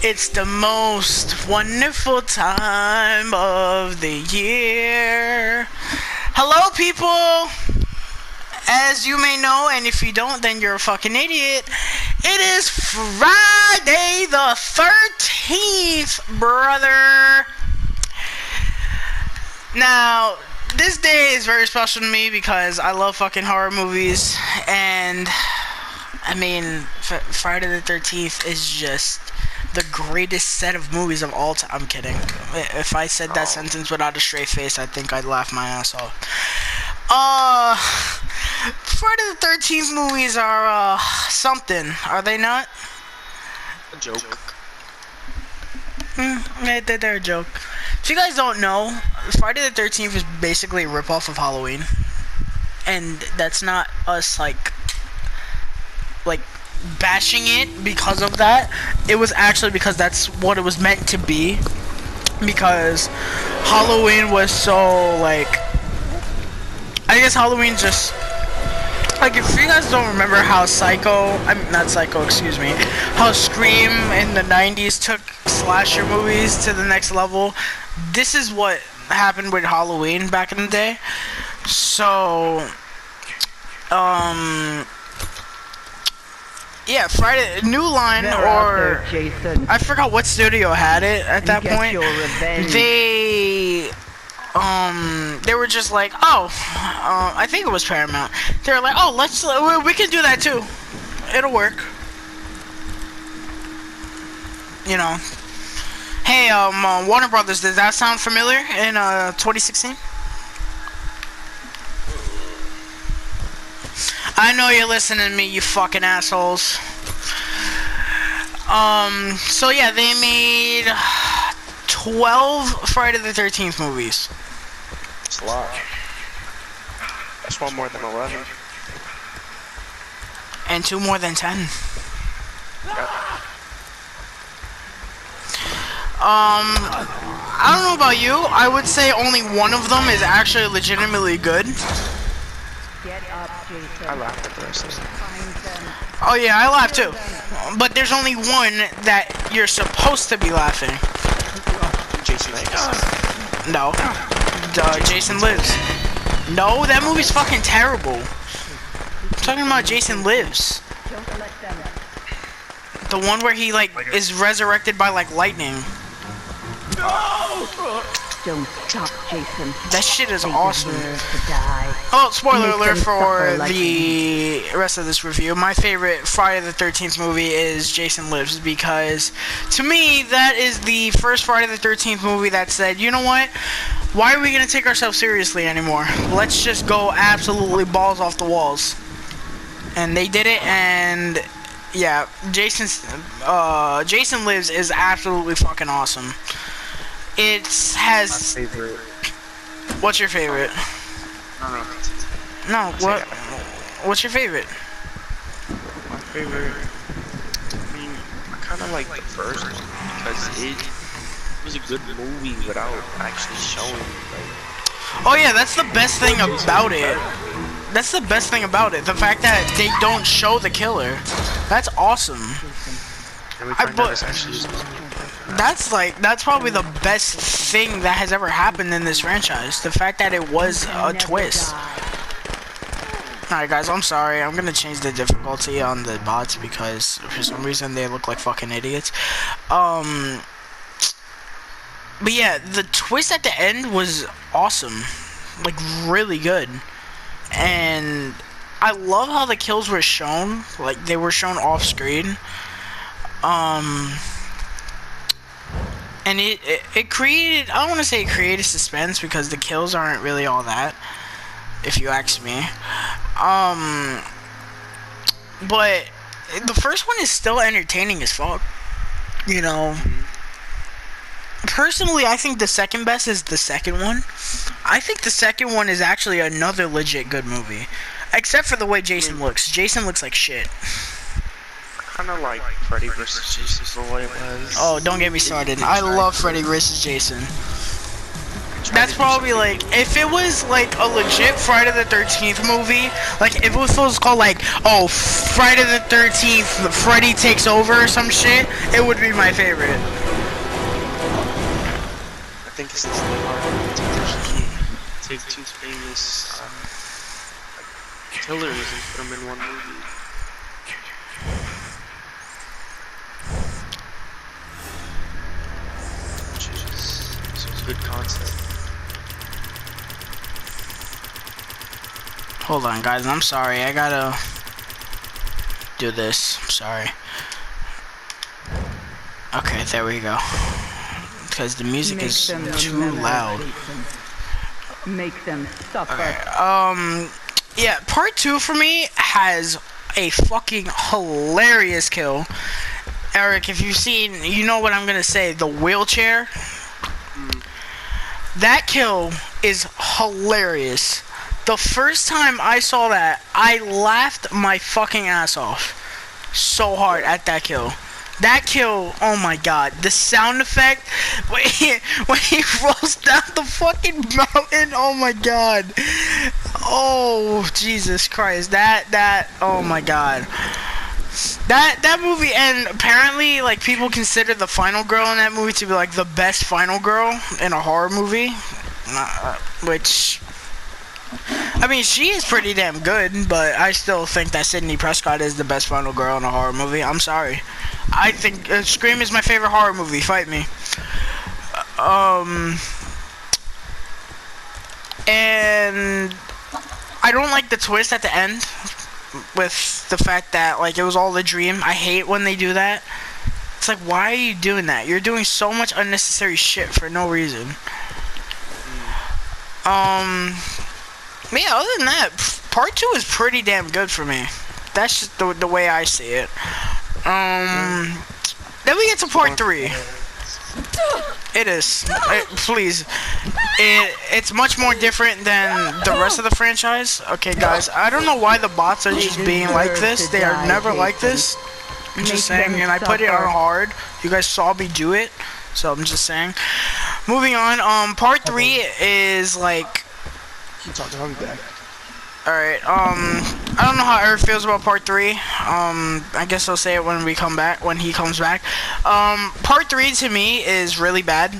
It's the most wonderful time of the year. Hello, people. As you may know, and if you don't, then you're a fucking idiot. It is Friday the 13th, brother. Now, this day is very special to me because I love fucking horror movies, and I mean, Friday the 13th is just the greatest set of movies of all time. I'm kidding. If I said that sentence without a straight face, I think I'd laugh my ass off. Friday the 13th movies are, something. Are they not? A joke. They're a joke. If you guys don't know, Friday the 13th is basically a ripoff of Halloween. And that's not us, like bashing it because of that. It was actually because that's what it was meant to be. Because Halloween was so, like, I guess Halloween just, like, if you guys don't remember how how Scream in the 90s took slasher movies to the next level, this is what happened with Halloween back in the day. So, yeah, Friday, New Line, or Jason. I forgot what studio had it at that point. They were just like, I think it was Paramount. They were like, we can do that too. It'll work. You know. Hey, Warner Brothers, does that sound familiar in 2016? I know you're listening to me, you fucking assholes. So yeah, they made 12 Friday the 13th movies. It's a lot. That's one more than 11. And 2 more than 10. Yep. I don't know about you. I would say only one of them is actually legitimately good. I laughed at the rest of them. Oh yeah, I laugh too. But there's only one that you're supposed to be laughing. Jason X. No. Jason Lives. No, that movie's fucking terrible. I'm talking about Jason Lives. The one where he, like, is resurrected by, like, lightning. Don't stop, Jason. That shit is awesome. Die. Oh, spoiler Make alert them for suffer like the rest of this review. My favorite Friday the 13th movie is Jason Lives, because to me, that is the first Friday the 13th movie that said, you know what? Why are we going to take ourselves seriously anymore? Let's just go absolutely balls off the walls. And they did it, and yeah, Jason Lives is absolutely fucking awesome. It has... My favorite. What's your favorite? No, what? What's your favorite? My favorite. I mean, I kind of like the first one because it was a good movie without actually showing. Like, Oh yeah, that's the best thing about it. That's the best thing about it. The fact that they don't show the killer. That's awesome. and we find out it's actually. That's probably the best thing that has ever happened in this franchise. The fact that it was a twist. Alright guys, I'm sorry. I'm gonna change the difficulty on the bots because for some reason they look like fucking idiots. But yeah, the twist at the end was awesome. Like, really good. And I love how the kills were shown. Like, they were shown off screen. And it created, I don't want to say it created suspense because the kills aren't really all that, if you ask me. But the first one is still entertaining as fuck. You know. Personally, I think the second best is the second one. I think the second one is actually another legit good movie. Except for the way Jason looks. Jason looks like shit. Kind of like Freddy vs. Jason for what it was. Oh, don't get me started. I love Freddy vs. Jason. that's probably like, if it was like a legit Friday the 13th movie, like if it was called like, oh, Friday the 13th, Freddy Takes Over or some shit, it would be my favorite. I think it's not hard to actually take two famous killers and put them in one movie. Which is a good concept. Hold on, guys, I'm sorry, I gotta do this, I'm sorry. Okay, there we go. Because the music is too loud. Make them suffer. Okay, yeah, part 2 for me has a fucking hilarious kill. Eric, if you've seen, you know what I'm gonna say, the wheelchair. That kill is hilarious. The first time I saw that, I laughed my fucking ass off so hard at that kill. That kill, oh my god, the sound effect when he rolls down the fucking mountain, oh my god. Oh, Jesus Christ, that, oh my god. That movie, and apparently, like, people consider the final girl in that movie to be, like, the best final girl in a horror movie. Which, I mean, she is pretty damn good, but I still think that Sidney Prescott is the best final girl in a horror movie. I'm sorry. I think Scream is my favorite horror movie. Fight me. And I don't like the twist at the end with the fact that, like, it was all a dream. I hate when they do that. It's like, why are you doing that? You're doing so much unnecessary shit for no reason. But yeah, other than that, part 2 is pretty damn good for me. That's just the way I see it. Then we get to part 3. It is. Please. It's much more different than the rest of the franchise. Okay, guys, I don't know why the bots are just being like this. They are never like this. I'm just saying, and I put it on hard. You guys saw me do it, so I'm just saying. Moving on, part 3 is like... Keep talking, I'll be back. Alright, I don't know how Eric feels about part 3. I guess I'll say it when he comes back. Part 3 to me is really bad.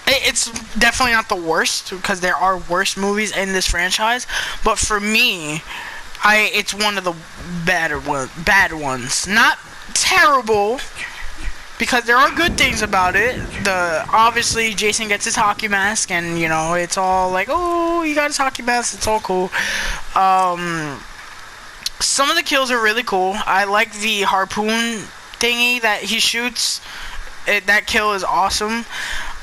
It's definitely not the worst, because there are worse movies in this franchise, but for me, it's one of the bad ones. Not terrible, because there are good things about it. Obviously Jason gets his hockey mask, and you know, it's all like, oh, you got his hockey mask, it's all cool. Some of the kills are really cool. I like the harpoon thingy that he shoots. That kill is awesome.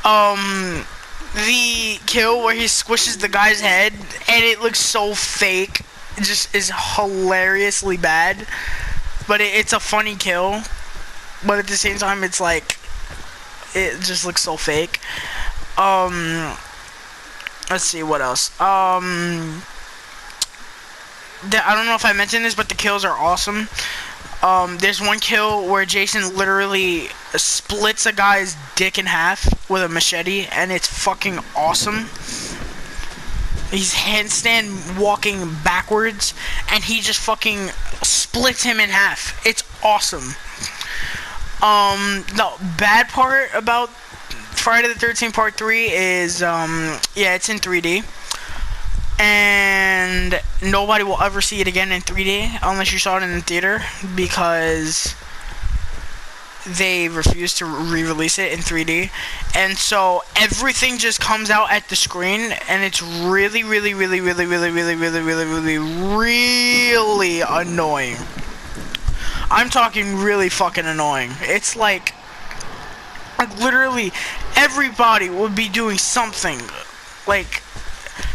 The kill where he squishes the guy's head and it looks so fake, it just is hilariously bad, but it's a funny kill. But at the same time, it's like, it just looks so fake. Let's see, what else? I don't know if I mentioned this, but the kills are awesome. There's one kill where Jason literally splits a guy's dick in half with a machete, and it's fucking awesome. He's handstand walking backwards, and he just fucking splits him in half. It's awesome. The bad part about Friday the 13th Part 3 is, yeah, it's in 3D. And nobody will ever see it again in 3D unless you saw it in the theater, because they refuse to re-release it in 3D. And so everything just comes out at the screen, and it's really, really, really, really, really, really, really, really, really, really annoying. I'm talking really fucking annoying. It's like literally everybody would be doing something. Like,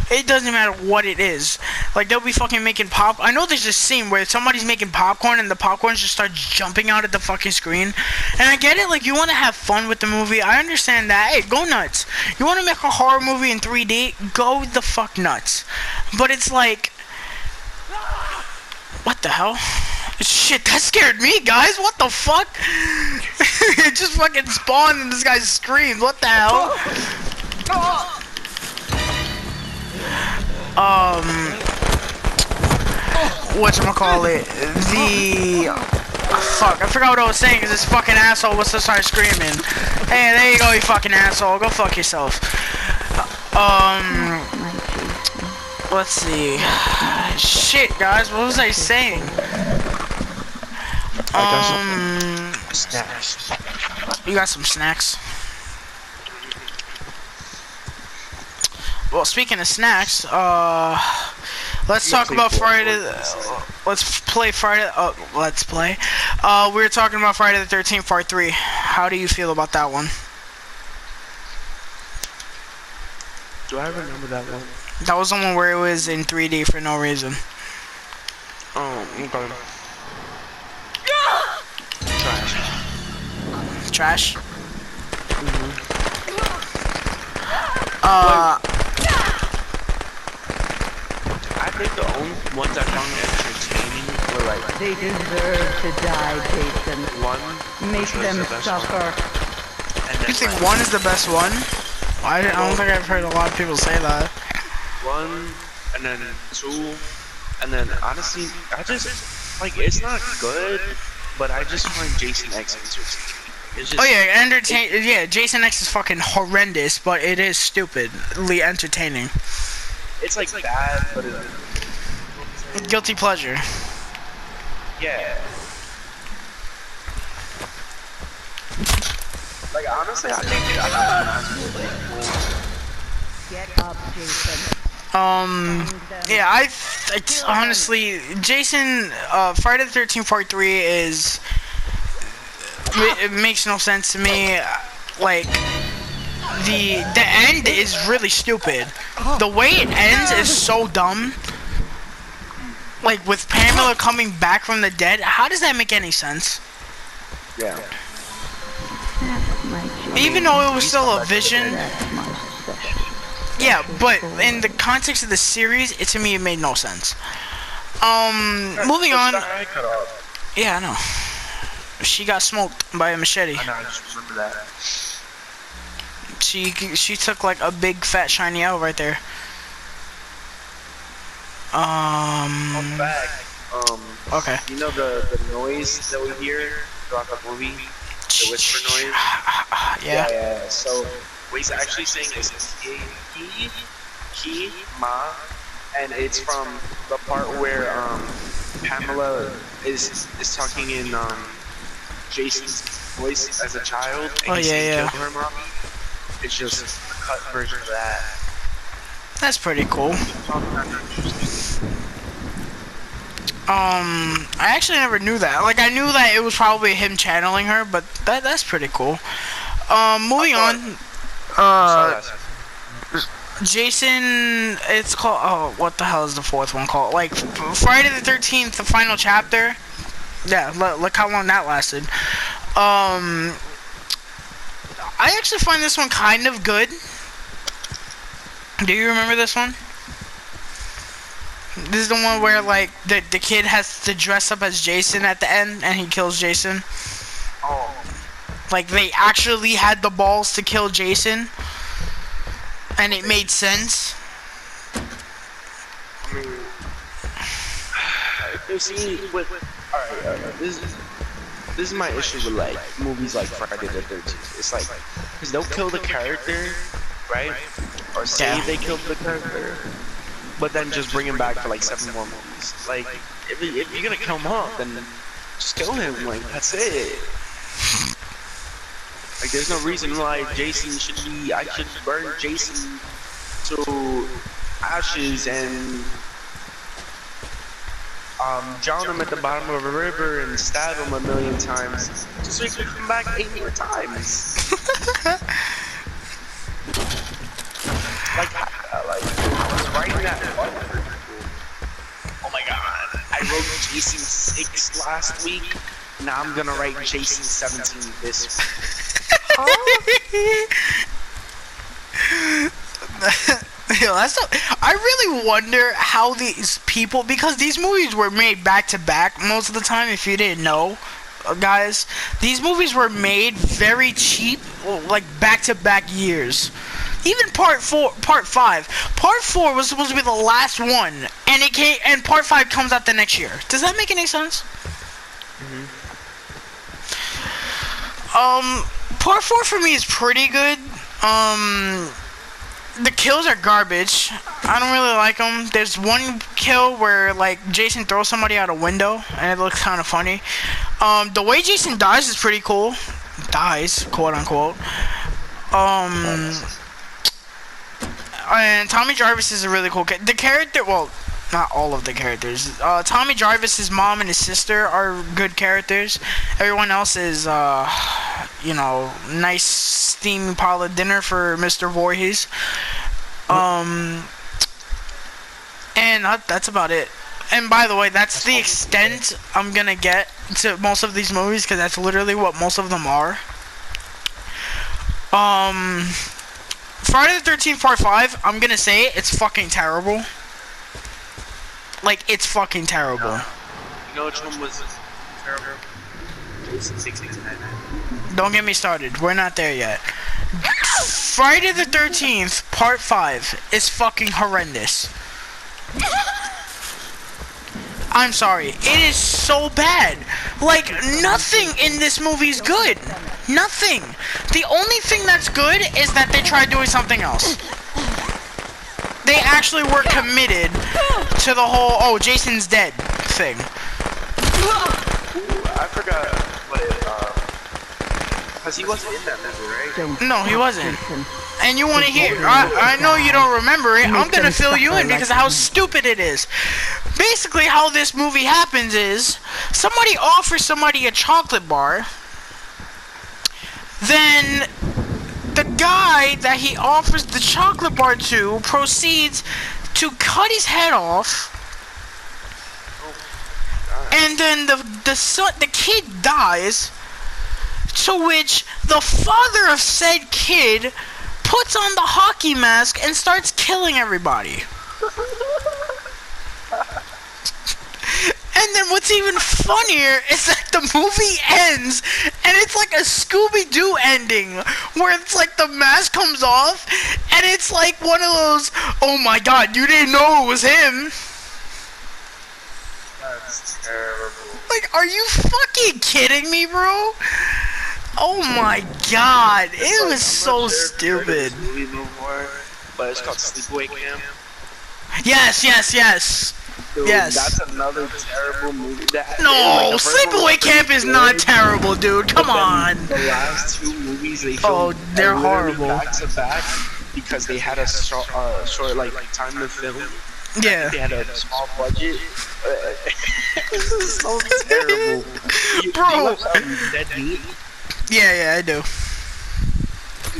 it doesn't matter what it is. Like, they'll be fucking making I know there's this scene where somebody's making popcorn and the popcorn just starts jumping out at the fucking screen. And I get it, like, you want to have fun with the movie. I understand that. Hey, go nuts. You want to make a horror movie in 3D? Go the fuck nuts. But it's like, what the hell? Shit, that scared me, guys. What the fuck? It just fucking spawned and this guy screamed. What the hell? Whatchamacallit, fuck, I forgot what I was saying because this fucking asshole was to start screaming. Hey, there you go, you fucking asshole. Go fuck yourself. Let's see. Shit, guys, what was I saying? Snacks. You got some snacks? Well, speaking of snacks, let's talk about Friday. Let's play Friday. Let's play. We were talking about Friday the 13th Part 3. How do you feel about that one? Do I remember that one? That was the one where it was in 3D for no reason. Oh, okay. Trash. I think the only ones I found entertaining were like They deserve to die, Jason. one. Make which was them the best suffer. one, and then You think like, one is the best one? I don't think I've heard a lot of people say that. one, and then two, and then honestly, I just like it's not good, but I just find Jason X entertaining. It's just, Oh yeah, yeah, Jason X is fucking horrendous, but it is stupidly entertaining. it's like bad, but Guilty pleasure. yeah. Like honestly, I think Get up, Jason. Yeah, it's honestly, Jason, Friday the 13th Part 3 is, it makes no sense to me. Like, the end is really stupid. The way it ends is so dumb. Like, with Pamela coming back from the dead, how does that make any sense? yeah. Even though it was still a vision. That's my special. Yeah, but in the context of the series, to me, it made no sense. Moving on. I cut off. Yeah, I know. She got smoked by a machete. I know, I just remember that. She took like a big fat shiny L right there. Fun fact. Okay. You know the noise that we hear throughout the movie? The whisper noise? Yeah. So what he's actually saying is ki, ma, and it's from the part where Pamela is talking in Jason's voice as a child, and he's saying kill her, mommy. It's just a cut version of that. That's pretty cool. I actually never knew that. Like, I knew that it was probably him channeling her, but that's pretty cool. Moving on. Jason, it's called, oh, what the hell is the fourth one called? Like, Friday the 13th, the final chapter. Yeah, look how long that lasted. I actually find this one kind of good. Do you remember this one? This is the one where, like, the kid has to dress up as Jason at the end, and he kills Jason. Oh. Like, they actually had the balls to kill Jason, and it made sense. I mean, see, alright, this is my issue with, like, movies like Friday the 13th. It's like, because they'll kill the character, right? Or say they killed the character, but then just bring him back for, like, 7 more movies. Like, if you're gonna kill him off, then just kill him, like, that's it. Like, there's no reason why Jason should be, I should burn Jason to ashes and drown him at the bottom of a river and stab him 1,000,000 times just so he can come back 8 more times. like writing that part. Oh my god, I wrote Jason 6 last week. Now I'm gonna write Jason 17 this week. Yo, I really wonder how these people, because these movies were made back to back most of the time, if you didn't know. guys, these movies were made very cheap, like back-to-back years. Even part 5 was supposed to be the last one, and part 5 comes out the next year. Does that make any sense? Part 4 for me is pretty good. The kills are garbage. I don't really like them. There's one kill where like Jason throws somebody out a window, and it looks kind of funny. The way Jason dies is pretty cool. Dies, quote unquote. And Tommy Jarvis is a really cool the character. Well, not all of the characters. Tommy Jarvis's mom and his sister are good characters. Everyone else is, you know, nice steaming pile of dinner for Mr. Voorhees. And that's about it. And by the way, that's the extent I'm gonna get to most of these movies, because that's literally what most of them are. Friday the 13th Part 5, I'm gonna say it's fucking terrible. Like, it's fucking terrible. You know which one was terrible? Jason 69. Don't get me started. We're not there yet. Friday the 13th Part 5 is fucking horrendous. I'm sorry. It is so bad. Like, nothing in this movie is good. Nothing. The only thing that's good is that they tried doing something else. They actually were committed to the whole, oh, Jason's dead thing. I forgot what because he wasn't in that movie, right? No, he wasn't. And you want to hear, I know you don't remember it, I'm gonna fill you in because of how stupid it is. Basically, how this movie happens is, somebody offers somebody a chocolate bar, then the guy that he offers the chocolate bar to proceeds to cut his head off, and then the kid dies, to which the father of said kid puts on the hockey mask and starts killing everybody. And then what's even funnier is that the movie ends, and it's like a Scooby-Doo ending, where it's like the mask comes off, and it's like one of those, oh my god, you didn't know it was him. That's terrible. Like, are you fucking kidding me, bro? Oh my god, it was so stupid. But it's called Sleepaway Camp. Yes. Dude, Yes. That's another terrible movie. No, Sleepaway Camp is not terrible, dude. Come on. The last two movies they Oh, filmed they're literally horrible. back to back because they had a short like time to film. Yeah. They had a small budget. This is so terrible. Bro. You watch, Dead Heat? Yeah, I do.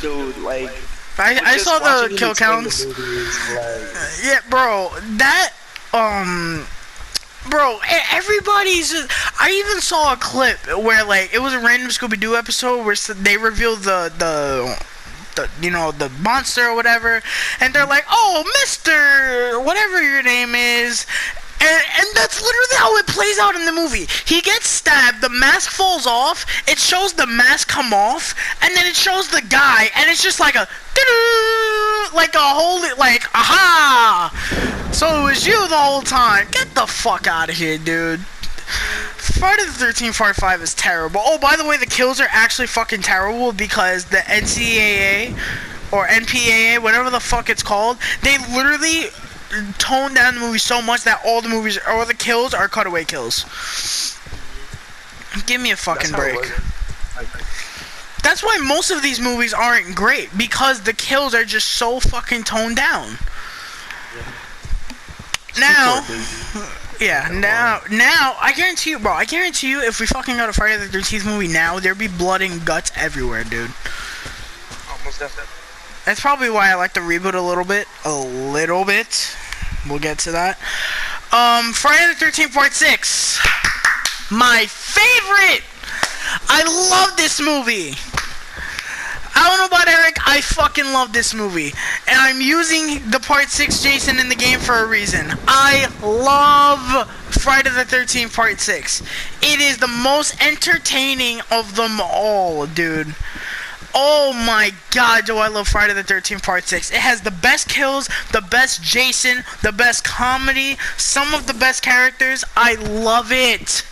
Dude, like. I just saw the watching kill him explain the counts. movie is, like, Yeah, bro, that, bro, everybody's, I even saw a clip where, like, it was a random Scooby-Doo episode where they revealed the you know, the monster or whatever, and they're like, oh, Mr. whatever your name is, and that's literally how it plays out in the movie. He gets stabbed, the mask falls off, it shows the mask come off, and then it shows the guy, and it's just like a, like a whole, like, aha! So it was you the whole time. Get the fuck out of here, dude. Friday the 13th Part 5 is terrible. Oh, by the way, the kills are actually fucking terrible because the NCAA or NPAA, whatever the fuck it's called, they literally toned down the movie so much that all the kills are cutaway kills. Give me a fucking break. That's why most of these movies aren't great, because the kills are just so fucking toned down. Now, I guarantee you, bro, if we fucking got a Friday the 13th movie now, there'd be blood and guts everywhere, dude. almost definitely. That's probably why I like the reboot a little bit. We'll get to that. Friday the 13th Part 6. My favorite! I love this movie. I don't know about Eric, I fucking love this movie. And I'm using the Part 6 Jason in the game for a reason. I love Friday the 13th Part 6. It is the most entertaining of them all, dude. Oh my god, do I love Friday the 13th Part 6. It has the best kills, the best Jason, the best comedy, some of the best characters. I love it.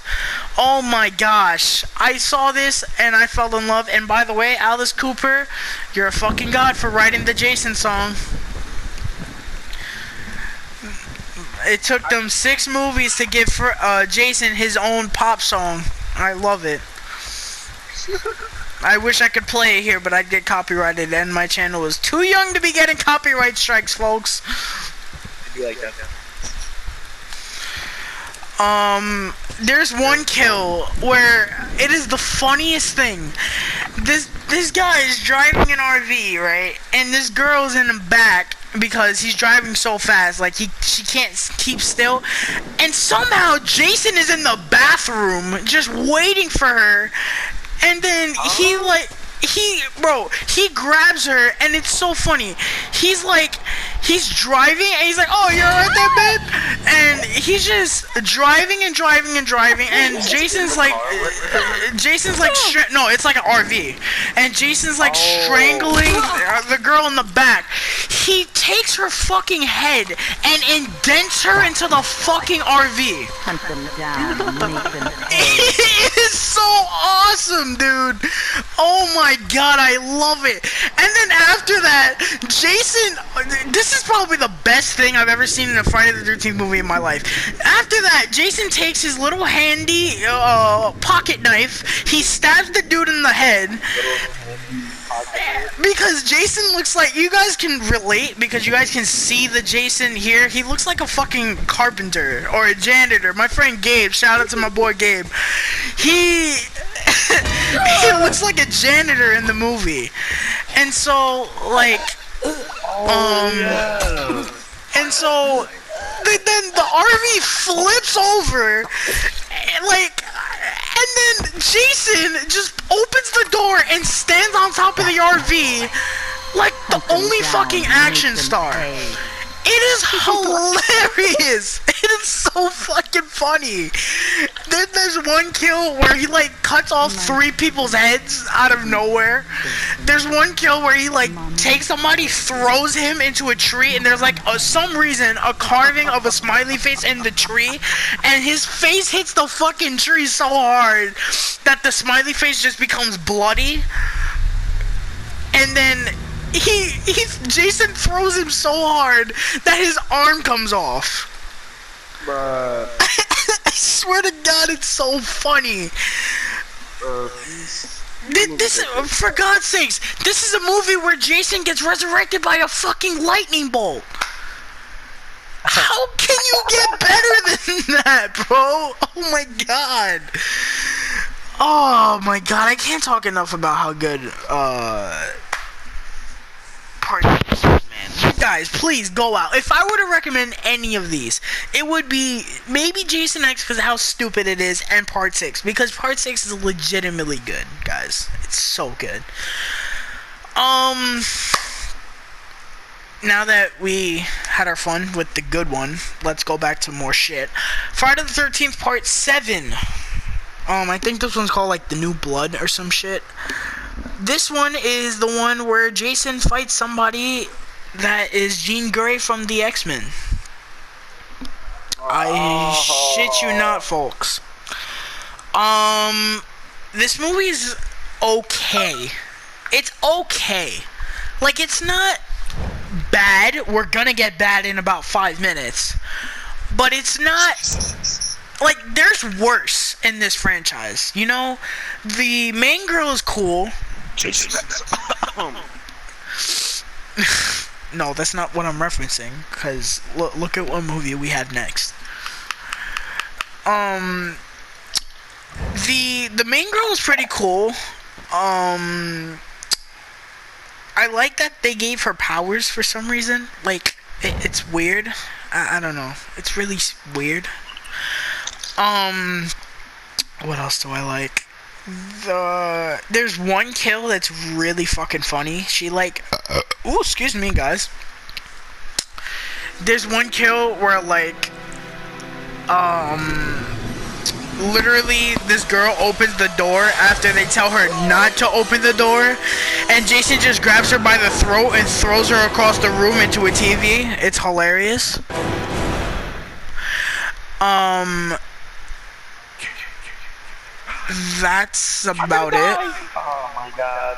Oh my gosh. I saw this and I fell in love. And by the way, Alice Cooper, you're a fucking god for writing the Jason song. It took them 6 movies to give Jason his own pop song. I love it. I wish I could play it here, but I'd get copyrighted, and my channel is too young to be getting copyright strikes, folks. You like that? There's one kill where it is the funniest thing. This guy is driving an RV, right? And this girl's in the back because he's driving so fast, like she can't keep still. And somehow Jason is in the bathroom just waiting for her. And then he grabs her, and it's so funny. He's driving, and he's like, "Oh, you're right there, babe." And he's just driving and driving and driving, and Jason's like, no, it's like an RV, and Jason's like strangling the girl in the back. He takes her fucking head and indents her into the fucking RV. Hunt them down, make them It is so awesome, dude. Oh my god, I love it. And then after that, Jason, this is probably the best thing I've ever seen in a Friday the 13th movie in my life. After that, Jason takes his little handy pocket knife. He stabs the dude in the head. Because Jason looks like, you guys can relate because you guys can see the Jason here. He looks like a fucking carpenter or a janitor. My friend Gabe, shout out to my boy Gabe. He looks like a janitor in the movie. And so like and so then the RV flips over, and then Jason just opens the door and stands on top of the RV like the only fucking action star. It is hilarious. It is so fucking funny. There's one kill where he like cuts off 3 people's heads out of nowhere. There's one kill where he like takes somebody, throws him into a tree, and there's like some reason a carving of a smiley face in the tree, and his face hits the fucking tree so hard that the smiley face just becomes bloody. And then Jason throws him so hard that his arm comes off. Bruh. I swear to God, it's so funny. This, for God's sakes, this is a movie where Jason gets resurrected by a fucking lightning bolt. How can you get better than that, bro? Oh my god. Oh my god, I can't talk enough about how good, man. You guys, please go out. If I were to recommend any of these, it would be maybe Jason X because of how stupid it is, and Part 6 because Part 6 is legitimately good, guys. It's so good. Now that we had our fun with the good one, let's go back to more shit. Friday the 13th Part 7. I think this one's called like The New Blood or some shit. This one is the one where Jason fights somebody that is Jean Grey from the X-Men. I shit you not, folks. This movie is okay. It's okay. Like, it's not bad. We're gonna get bad in about 5 minutes. But it's not... Like, there's worse in this franchise, you know? The main girl is cool. No, that's not what I'm referencing, because look at what movie we have next. The main girl is pretty cool. I like that they gave her powers for some reason. Like, it's weird. I don't know. It's really weird. What else do I like? There's one kill that's really fucking funny. She like, ooh, excuse me, guys. There's one kill where like, literally this girl opens the door after they tell her not to open the door, and Jason just grabs her by the throat and throws her across the room into a TV. It's hilarious. That's about it. Oh my god.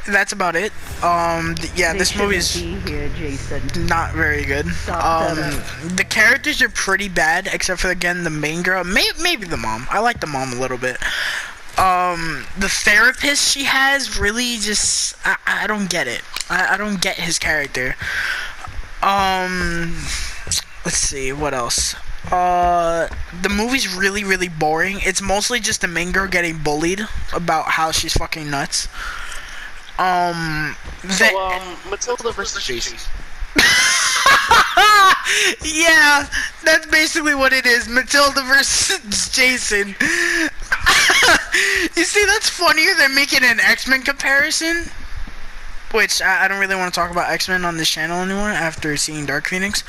That's about it. Yeah, this movie is here, Jason. not very good. The characters are pretty bad, except for, again, the main girl. Maybe the mom. I like the mom a little bit. The therapist she has really just... I don't get it. I don't get his character. Let's see, what else? The movie's really, really boring. It's mostly just the main girl getting bullied about how she's fucking nuts. Matilda versus Jason. Yeah, that's basically what it is. Matilda versus Jason. You see, that's funnier than making an X-Men comparison. Which, I don't really want to talk about X-Men on this channel anymore after seeing Dark Phoenix.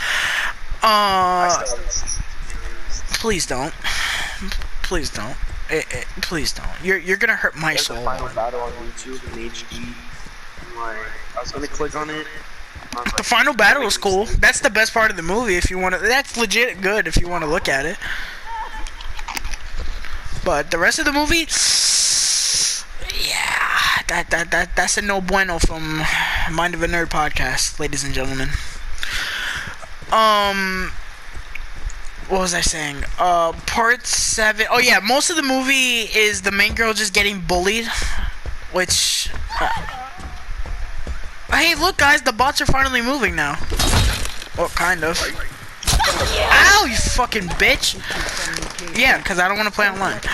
Please don't. Please don't. Please don't. You're gonna hurt my There's soul. a final battle on YouTube in HD. I was gonna click on it. The final battle is cool. That's the best part of the movie. If you want to, that's legit good. If you want to look at it. But the rest of the movie, yeah, that's a no bueno from Mind of a Nerd podcast, ladies and gentlemen. What was I saying? Part 7. Oh yeah, most of the movie is the main girl just getting bullied, which. Hey, look, guys, the bots are finally moving now. Well, kind of. Ow, you fucking bitch! Yeah, because I don't want to play online. You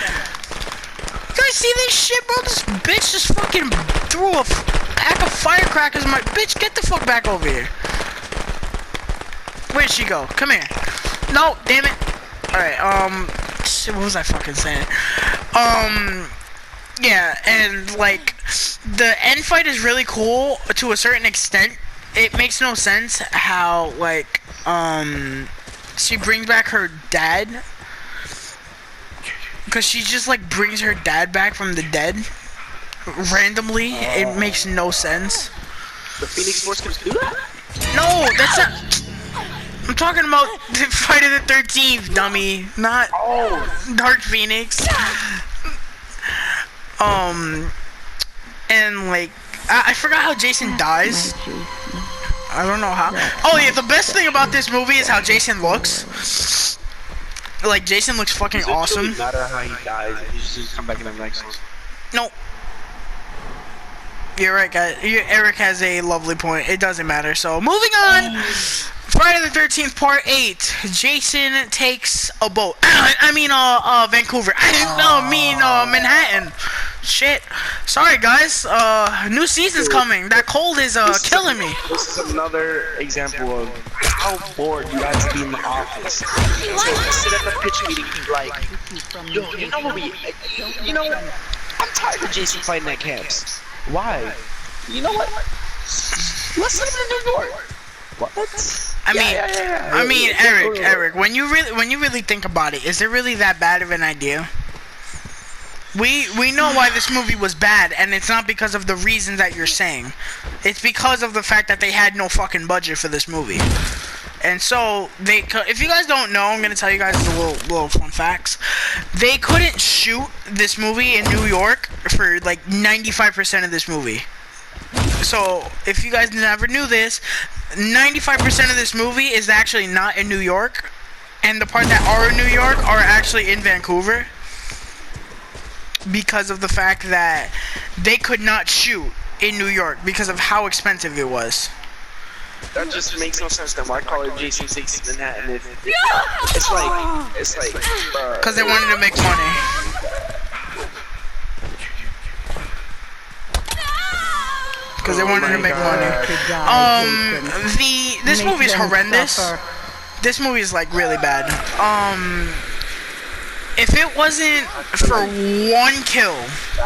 guys see this shit, bro? This bitch just fucking threw a pack of firecrackers. My bitch, get the fuck back over here. Where'd she go? Come here. No, damn it. Alright, shit, what was I fucking saying? Yeah, and, like, the end fight is really cool to a certain extent. It makes no sense how, like, she brings back her dad. Because she just, like, brings her dad back from the dead. Randomly. It makes no sense. The Phoenix Force can do that? No, that's not... I'm talking about Friday the 13th, dummy. Not Dark Phoenix. And like, I forgot how Jason dies. I don't know how. Oh yeah, the best thing about this movie is how Jason looks. Like, Jason looks fucking awesome. It doesn't matter how he dies, he's just come back in the next one. No. You're right, guys. Eric has a lovely point. It doesn't matter. So, moving on. Friday the 13th, Part 8. Jason takes a boat. I mean, Vancouver. Manhattan. Shit. Sorry, guys. New season's coming. That cold is, killing me. This is another example of how bored you guys be in the office. So you sit at the pitch meeting like, yo, you know what I'm tired of Jason fighting at camps. Why? You know what? Let's live in New York. What? I mean, Eric, when you really think about it, is it really that bad of an idea? We know why this movie was bad, and it's not because of the reasons that you're saying. It's because of the fact that they had no fucking budget for this movie. And so, if you guys don't know, I'm gonna tell you guys a little fun facts. They couldn't shoot this movie in New York for like 95% of this movie. So, if you guys never knew this, 95% of this movie is actually not in New York, and the part that are in New York are actually in Vancouver, because of the fact that they could not shoot in New York because of how expensive it was. That just makes no sense. Then why call it Jason Takes Manhattan if it's like because they wanted to make money. Because they wanted to make money. This movie is horrendous. This movie is like really bad. If it wasn't for one kill,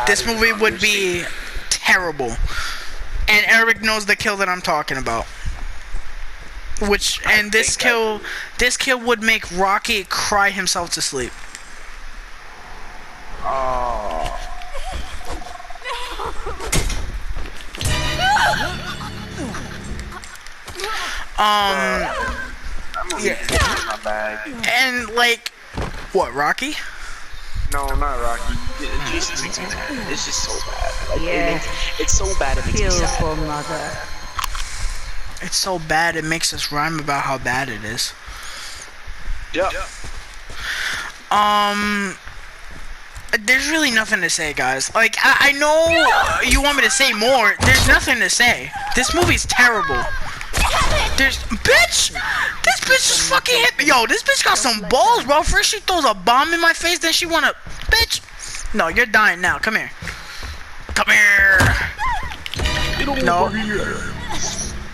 this movie would be terrible. And Eric knows the kill that I'm talking about. And this kill would make Rocky cry himself to sleep. Oh. Yeah. My bag. And like, what, Rocky? No, not Rocky. Jason makes me mad. It's just so bad. Like, Yeah. it's so bad it makes me sad. Beautiful mother. It's so bad it makes us rhyme about how bad it is. Yeah. There's really nothing to say, guys. Like, I know you want me to say more. There's nothing to say. This movie's terrible. Bitch! This bitch just fucking hit me. Yo, this bitch got some balls, bro. First she throws a bomb in my face, then she wanna... Bitch! No, you're dying now. Come here. Come here. No.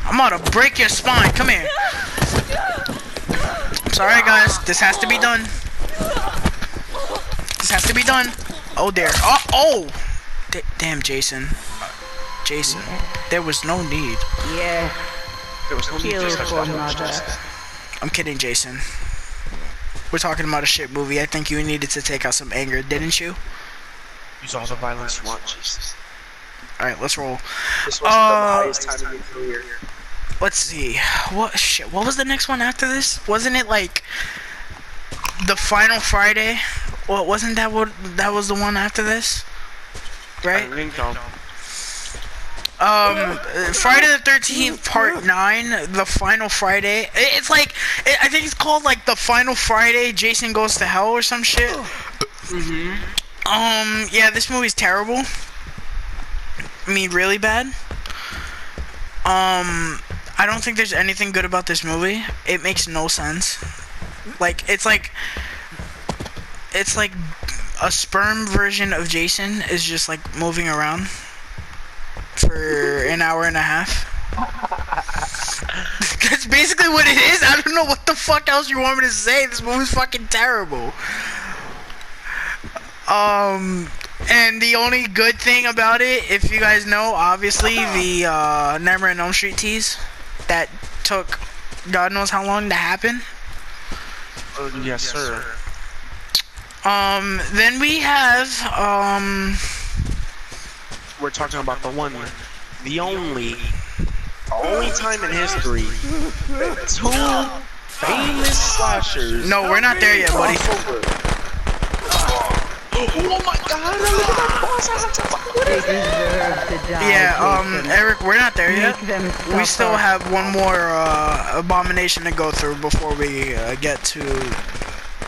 I'm about to break your spine. Come here. I'm sorry, guys. This has to be done. This has to be done. Oh, there. Oh! Damn, Jason. Jason. There was no need. Yeah. There was no need to touch Beautiful that mother. much. I'm kidding, Jason. We're talking about a shit movie. I think you needed to take out some anger, didn't you? Use all the violence you want, Jesus. Alright, let's roll. This was the highest time in your career. Let's see. What was the next one after this? Wasn't it like the Final Friday? Well, wasn't that what that was the one after this? Right? Friday the 13th Part 9, the Final Friday. It's like, I think it's called like the Final Friday Jason Goes to Hell or some shit. Yeah, this movie's terrible. I mean, really bad. I don't think there's anything good about this movie. It makes no sense. Like, it's like a sperm version of Jason is just like moving around for an hour and a half. That's basically what it is. I don't know what the fuck else you want me to say. This movie's fucking terrible. And the only good thing about it, if you guys know, obviously the Nightmare on Elm Street tease that took God knows how long to happen. Yes, sir. Then we have We're talking about the only time in history that two famous slashers. No, we're not there yet, buddy. Oh my God! Look at that boss! They deserve to die. Yeah, Jason. Eric, we're not there yet. Make them We still suffer. have one more abomination to go through before we get to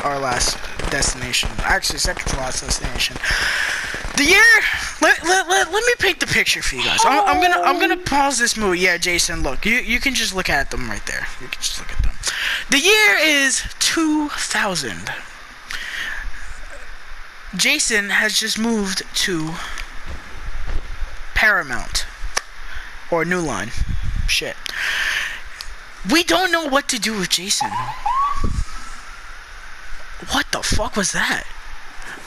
our last destination. Actually, second to last destination. The year. Let me paint the picture for you guys. I'm gonna pause this movie. Yeah, Jason, look. You can just look at them right there. You can just look at them. The year is 2000. Jason has just moved to Paramount or New Line. Shit. We don't know what to do with Jason. What the fuck was that?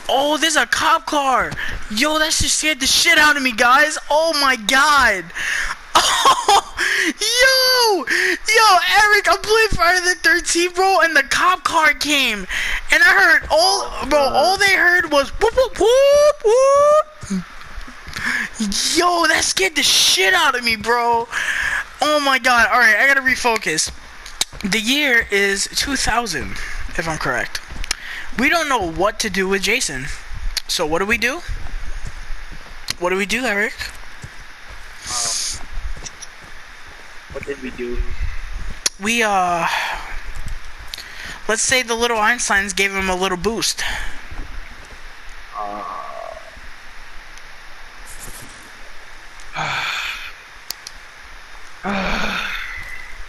Oh, there's a cop car. Yo, that shit scared the shit out of me, guys. Oh my God. Oh, yo, Eric, I'm playing Friday the 13th, bro, and the cop car came, and I heard all they heard was whoop whoop whoop whoop. Yo, that scared the shit out of me, bro. Oh my God. All right, I gotta refocus. The year is 2000, if I'm correct. We don't know what to do with Jason. So what do we do? What do we do, Eric? What did we do? We let's say the little Einsteins gave him a little boost.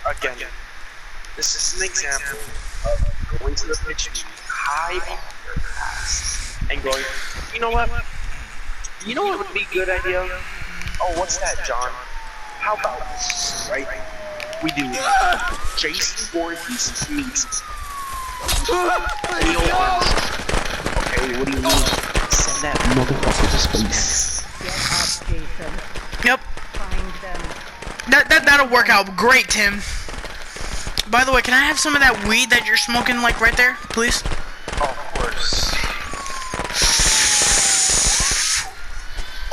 Again, this is an example of going to the picture high on your ass and going, you know what? You know what would be a good idea? Oh, what's that, John? How about this, right? We do Jason Voorhees meets Leo Armstrong. Okay, what do you mean? Send that motherfucker to space. Get up, Jason. Yep. Find them. That'll work out great, Tim. by the way, can I have some of that weed that you're smoking, like, right there, please? Oh, of course.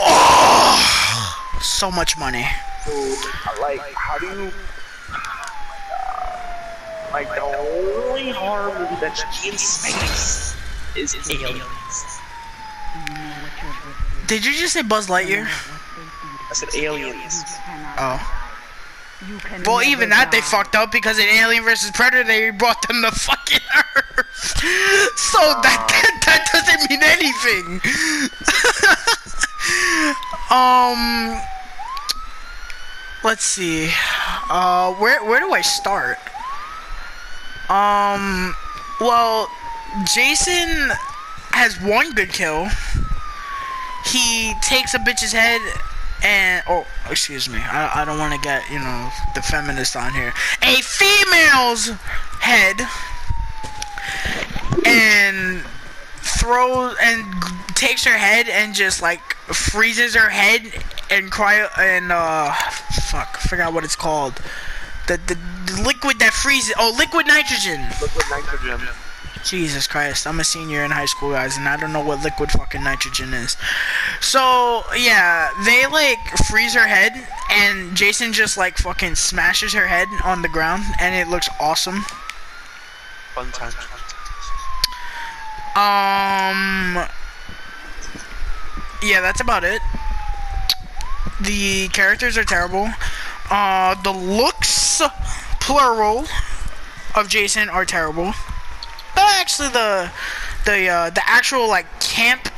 Oh! So much money. Dude, like, how do you... Like, the only horror movie that should be in space is Aliens. Did you just say Buzz Lightyear? I said Aliens. Oh. Well, even that they fucked up because in Alien vs. Predator they brought them to fucking Earth. So that doesn't mean anything. Let's see. Where do I start? Well, Jason has one good kill. He takes a bitch's head and, oh, excuse me, I don't want to get, you know, the feminist on here. A female's head and takes her head and just like freezes her head and fuck, I forgot what it's called. The liquid that freezes. Oh, liquid nitrogen. Liquid nitrogen. Jesus Christ, I'm a senior in high school, guys, and I don't know what liquid fucking nitrogen is. So, yeah, they, like, freeze her head, and Jason just, like, fucking smashes her head on the ground, and it looks awesome. Fun time. Yeah, that's about it. The characters are terrible. The looks, plural, of Jason are terrible. Actually, the actual like camp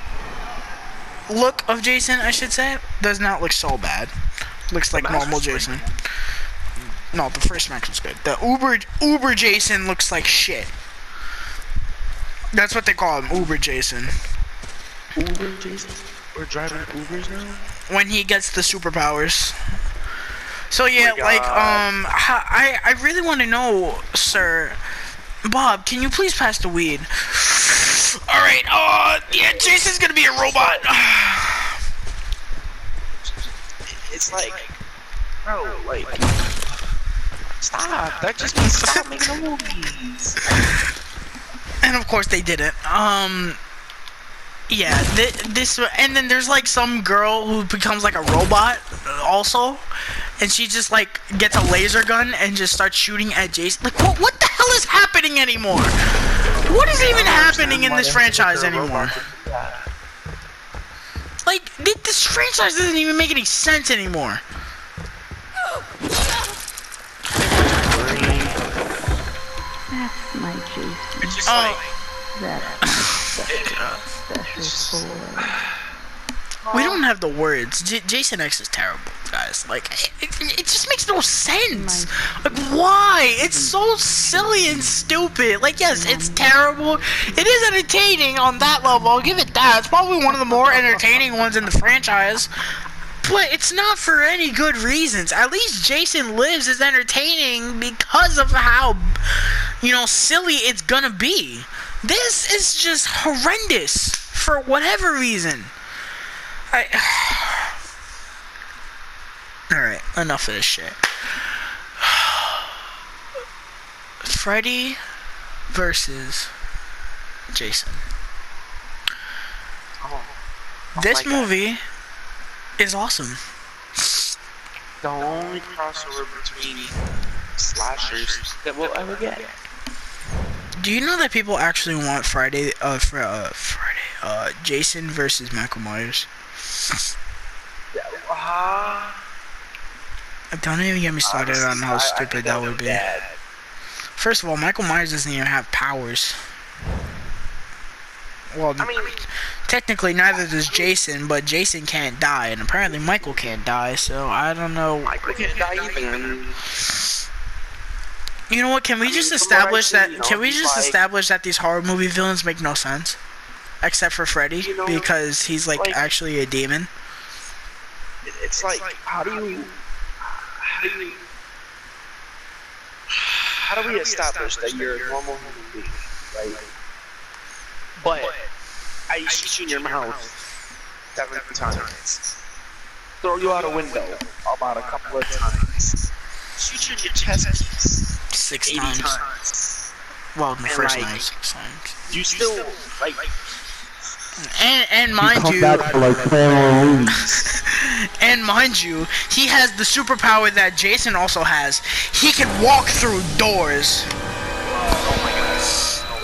look of Jason, I should say, does not look so bad. Looks like normal Jason. No, the first match was good. The Uber Jason looks like shit. That's what they call him, Uber Jason. Uber Jason? We're driving Ubers now? When he gets the superpowers. So yeah, Oh like I really want to know, sir. Bob, can you please pass the weed? Alright, yeah, Jason's gonna be a robot. It's like, bro, like, stop. That just means stop making the movies. And of course they didn't. Yeah, this, and then there's like some girl who becomes like a robot also, and she just like gets a laser gun and just starts shooting at Jason. Like, what the hell is happening anymore? What is even happening in this franchise anymore? Like, this franchise doesn't even make any sense anymore. That's my Jason. It's just like, That's special boy. We don't have the words. Jason X is terrible, guys. Like, it just makes no sense. Like, why? It's so silly and stupid. Like, yes, it's terrible. It is entertaining on that level. I'll give it that. It's probably one of the more entertaining ones in the franchise. But it's not for any good reasons. At least Jason Lives is entertaining because of how, you know, silly it's gonna be. This is just horrendous for whatever reason. Alright, enough of this shit. Freddy versus Jason. This movie is awesome. the only crossover between slashers that we'll ever get. Do you know that people actually want Jason versus Michael Myers? Don't even get me started on how stupid that would be. First of all, Michael Myers doesn't even have powers. Well, I mean, technically neither does Jason, but Jason can't die, and apparently Michael can't die, so I don't know. Michael can't die either. You know what, can we just establish that, establish that these horror movie villains make no sense? Except for Freddy, because he's like actually a demon. It's like, how do we establish that you're a normal human being, right? But I shoot you in your mouth 7 times, throw you out a window about a couple of times, shoot you in your chest piece 6 80 times. times. Well, in the And, first like, night, 6 times. You still like And mind Come you, back for like 4 more movies. and mind you, he has the superpower that Jason also has. He can walk through doors. oh my god. No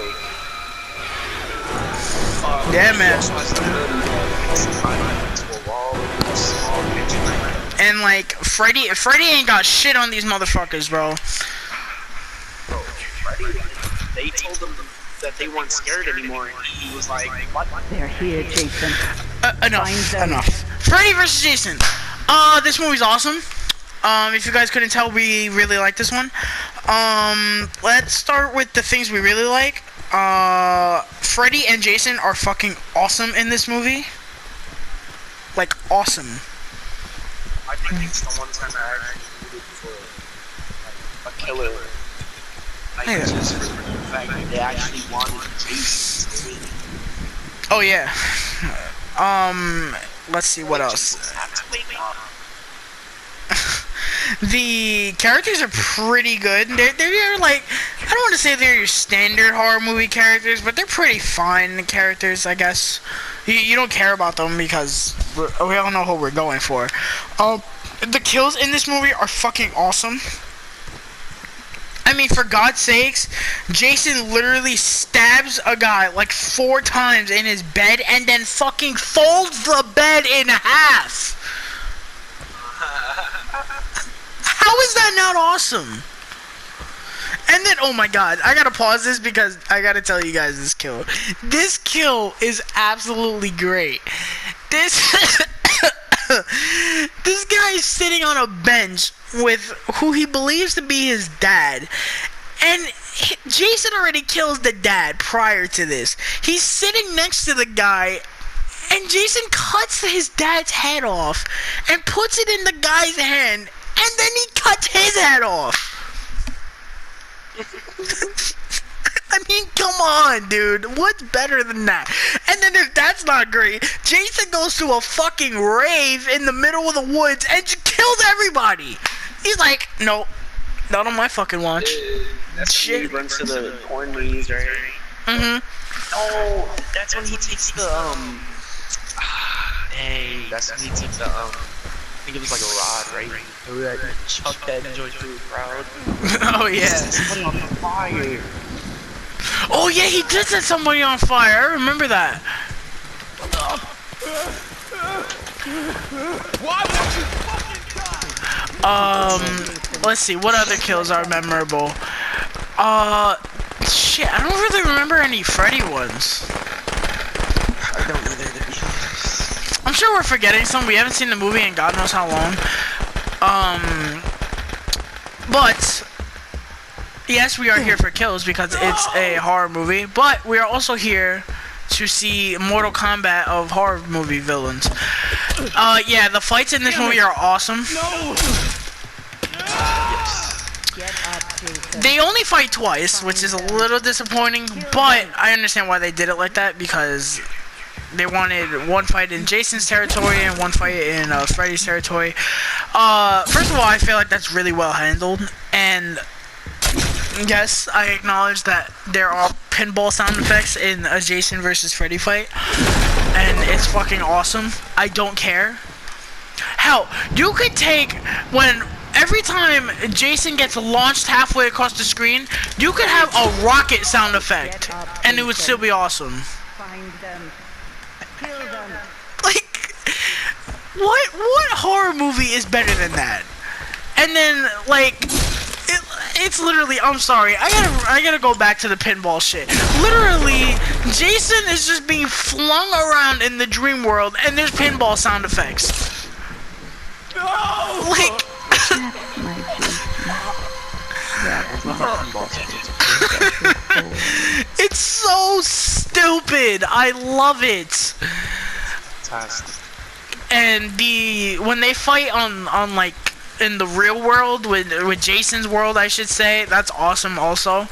way. Yeah, man. Also has the ability to climb into a wall with a small kitchen. And like Freddy ain't got shit on these motherfuckers, bro. Bro, Freddy, they told him that they weren't scared anymore, and he was like, what? They're here, Jason. Enough. Find them. Enough. Freddy vs. Jason. This movie's awesome. If you guys couldn't tell, we really like this one. Let's start with the things we really like. Freddy and Jason are fucking awesome in this movie. Like, awesome. I think it's the one time I actually rooted for like, a killer. Like, Yeah. just for the fact that they actually wanted Jason to win. Oh, yeah. Let's see what else. Have to wake up. The characters are pretty good. They're like, I don't want to say they're your standard horror movie characters, but they're pretty fine characters, I guess. You don't care about them because we all know who we're going for. The kills in this movie are fucking awesome. I mean, for God's sakes, Jason literally stabs a guy like 4 times in his bed and then fucking folds the bed in half. How is that not awesome? And then, oh my god, I gotta pause this because I gotta tell you guys this kill. This kill is absolutely great. This this guy is sitting on a bench with who he believes to be his dad. And Jason already kills the dad prior to this. He's sitting next to the guy, and Jason cuts his dad's head off and puts it in the guy's hand, and then he cuts his head off. I mean, come on, dude. What's better than that? And then if that's not great, Jason goes to a fucking rave in the middle of the woods and just kills everybody. He's like, nope, not on my fucking watch. That's when he runs to the corn maze, right? Mm-hmm. Oh, that's when he takes the, dang, that's when he took the, I think it was like a rod, right? Or that chuck that joint through the crowd. Oh, yeah. Somebody on fire. Oh, yeah, he did set somebody on fire. I remember that. Let's see, what other kills are memorable? Shit, I don't really remember any Freddy ones. I don't either, to be honest. I'm sure we're forgetting some. We haven't seen the movie in God knows how long. But yes, we are here for kills because it's a horror movie, but we are also here to see Mortal Kombat of horror movie villains. Yeah, the fights in this movie are awesome. Get up, Jason. They only fight twice, which is a little disappointing, but I understand why they did it like that, because they wanted one fight in Jason's territory and one fight in Freddy's territory. First of all, I feel like that's really well handled, and yes, I acknowledge that there are pinball sound effects in a Jason versus Freddy fight, and it's fucking awesome. I don't care. Hell, you could take every time Jason gets launched halfway across the screen, you could have a rocket sound effect, and it would still be awesome. Find them. Kill them. Like, what horror movie is better than that? And then, like, it's literally, I'm sorry, I gotta go back to the pinball shit. Literally, Jason is just being flung around in the dream world, and there's pinball sound effects. Like, it's so stupid. I love it. Fantastic. And when they fight on like in the real world with Jason's world, I should say, that's awesome also.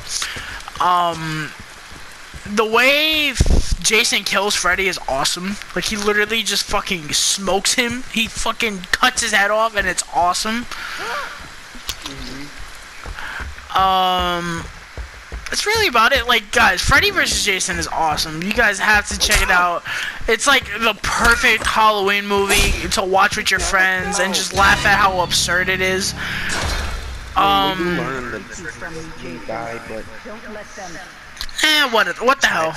The way Jason kills Freddy is awesome. Like, he literally just fucking smokes him. He fucking cuts his head off, and it's awesome. That's really about it. Like, guys, Freddy vs. Jason is awesome. You guys have to check it out. It's like the perfect Halloween movie to watch with your friends and just laugh at how absurd it is. Learn that he died, but Don't let them. What the hell?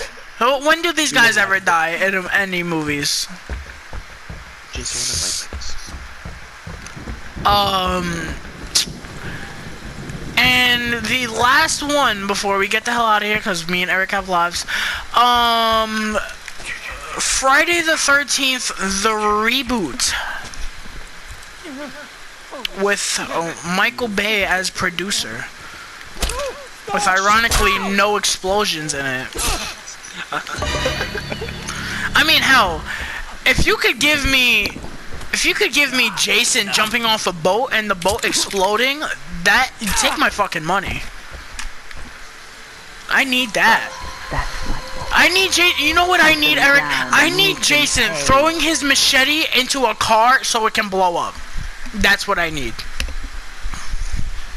When do these guys ever die in any movies? Jason And the last one before we get the hell out of here, because me and Eric have lives. Friday the 13th, the reboot, with Michael Bay as producer, with ironically no explosions in it. I mean, hell, if you could give me Jason jumping off a boat and the boat exploding, that, take my fucking money. I need that. I need you know what I need, Eric? I need Jason throwing his machete into a car so it can blow up. That's what I need.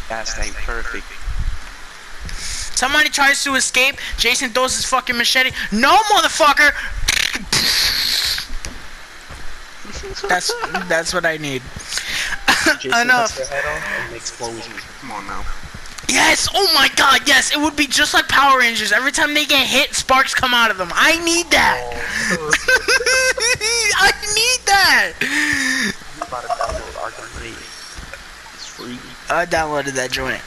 That's like perfect. Somebody tries to escape, Jason throws his fucking machete. No, motherfucker! That's what I need. Enough. Explosion. Come on now. Yes! Oh my god, yes! It would be just like Power Rangers. Every time they get hit, sparks come out of them. I need that! I need that! I'm about to download Arkham Knight. It's free. I downloaded that joint.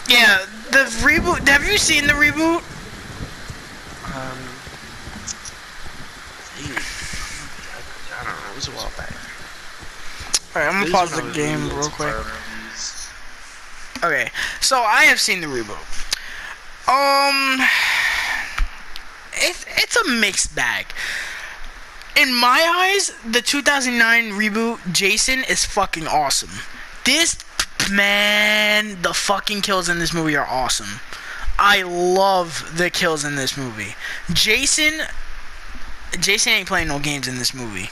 Yeah, the reboot. Have you seen the reboot? I don't know. It was a while back. Alright, I'm gonna pause the game real quick. Okay, so I have seen the reboot. It's a mixed bag. In my eyes, the 2009 reboot, Jason, is fucking awesome. This, man, the fucking kills in this movie are awesome. I love the kills in this movie. Jason ain't playing no games in this movie.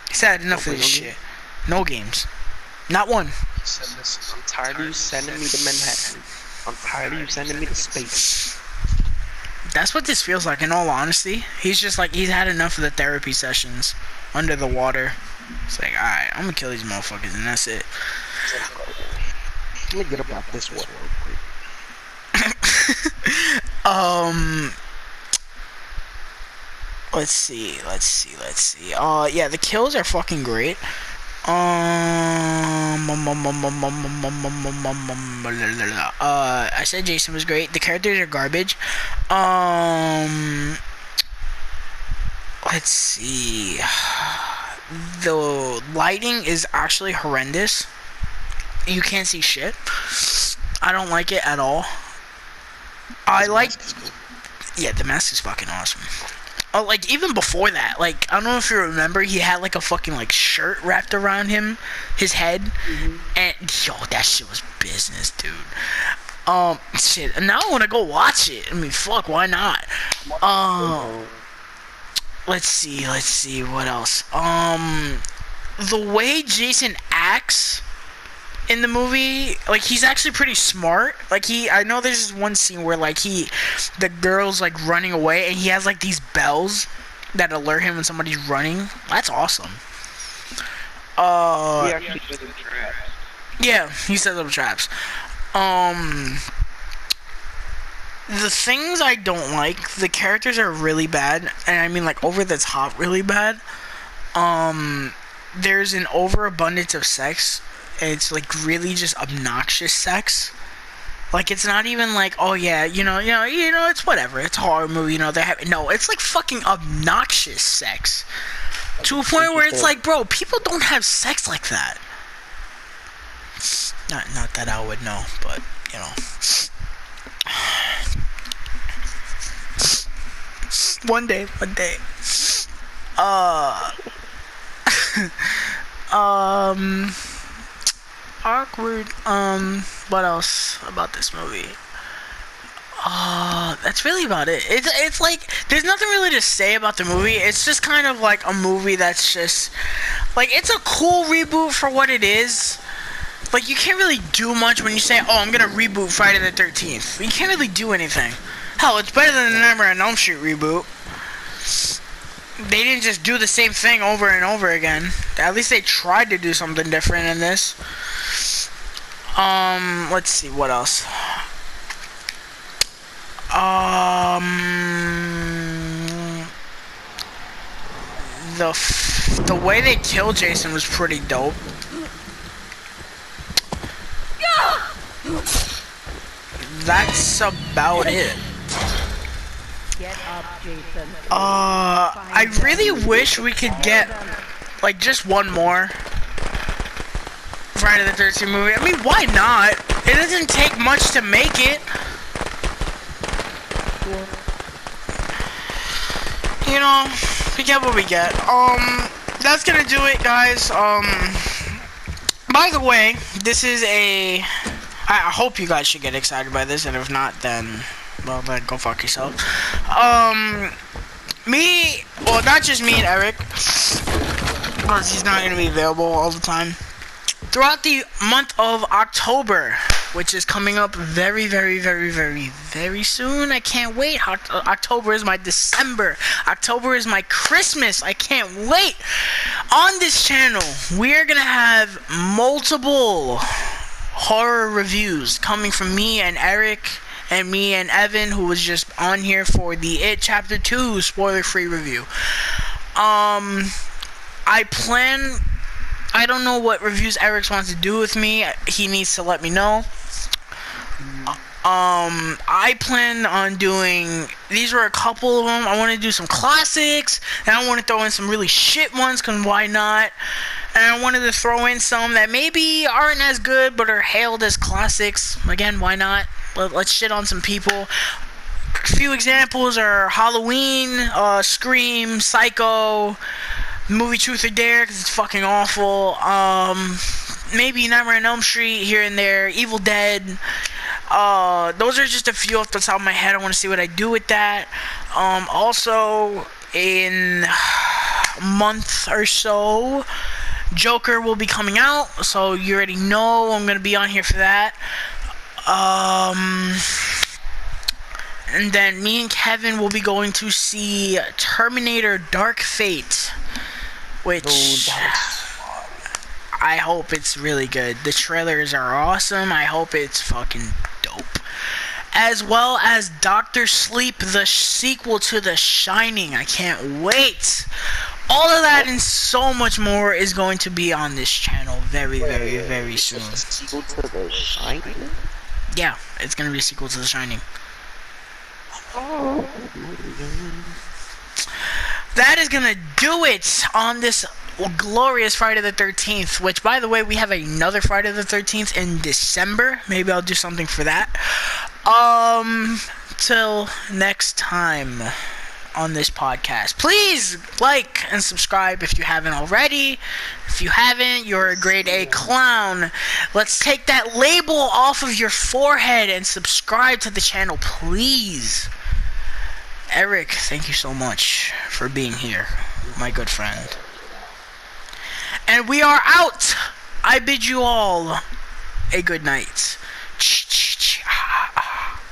He's had enough of this shit. No games. Not one. I'm tired of you sending me to Manhattan. I'm tired of you sending me to space. That's what this feels like, in all honesty. He's just like, he's had enough of the therapy sessions under the water. It's like, alright, I'm gonna kill these motherfuckers, and that's it. Let me get about this one real quick. Let's see. Yeah, the kills are fucking great. I said Jason was great. The characters are garbage. Let's see. The lighting is actually horrendous. You can't see shit. I don't like it at all. Yeah, the mask is fucking awesome. Oh, like, even before that, like, I don't know if you remember, he had, like, a fucking, like, shirt wrapped around him, his head, and, yo, that shit was business, dude. Shit, and now I want to go watch it. I mean, fuck, why not? Let's see, what else? The way Jason acts in the movie, like, he's actually pretty smart. Like, I know there's this one scene where, like, the girl's, like, running away, and he has, like, these bells that alert him when somebody's running. That's awesome. Yeah, he sets up traps. The things I don't like, the characters are really bad, and I mean, like, over the top really bad. There's an overabundance of sex. It's like really just obnoxious sex. Like, it's not even like, oh yeah, you know, it's whatever. It's a horror movie, no, it's like fucking obnoxious sex. To a point where it's like, bro, people don't have sex like that. Not that I would know, but you know. One day. Awkward. What else about this movie? That's really about it. It's like, there's nothing really to say about the movie. It's just kind of like a movie that's just, like, it's a cool reboot for what it is. like, you can't really do much when you say, oh, I'm gonna reboot Friday the 13th. You can't really do anything. Hell, it's better than the Nightmare on Elm Street reboot. They didn't just do the same thing over and over again. At least they tried to do something different in this. Let's see, what else? The way they killed Jason was pretty dope. That's about it. Get up, Jason. I really wish we could get, like, just one more Friday the 13th movie. I mean, why not? It doesn't take much to make it. You know, we get what we get. That's gonna do it, guys. By the way, this is a... I hope you guys should get excited by this, and if not, then... well, then go fuck yourself. Well, not just me and Eric, because he's not going to be available all the time. Throughout the month of October, which is coming up very, very, very, very, very soon. I can't wait. October is my December. October is my Christmas. I can't wait. On this channel, we are going to have multiple horror reviews coming from me and Eric, and me and Evan, who was just on here for the It Chapter 2 spoiler-free review. I don't know what reviews Eric wants to do with me. He needs to let me know. I plan on doing, these were a couple of them. I want to do some classics, and I want to throw in some really shit ones, because why not? And I wanted to throw in some that maybe aren't as good, but are hailed as classics. Again, why not? Let's shit on some people. A few examples are Halloween, Scream, Psycho, the movie Truth or Dare, because it's fucking awful. Maybe Nightmare on Elm Street here and there, Evil Dead. Those are just a few off the top of my head. I want to see what I do with that. Also, in a month or so, Joker will be coming out, so you already know I'm going to be on here for that. And then me and Kevin will be going to see Terminator Dark Fate, which I hope it's really good. The trailers are awesome. I hope it's fucking dope. As well as Dr. Sleep, the sequel to The Shining. I can't wait. All of that and so much more is going to be on this channel very, very, very soon. Sequel to The Shining? Yeah, it's gonna be a sequel to The Shining. That is gonna do it on this glorious Friday the 13th, which, by the way, we have another Friday the 13th in December. Maybe I'll do something for that. Till next time on this podcast, please like and subscribe if you haven't already. If you haven't, you're a grade A clown. Let's take that label off of your forehead and subscribe to the channel, please. Eric, thank you so much for being here, my good friend. And we are out. I bid you all a good night.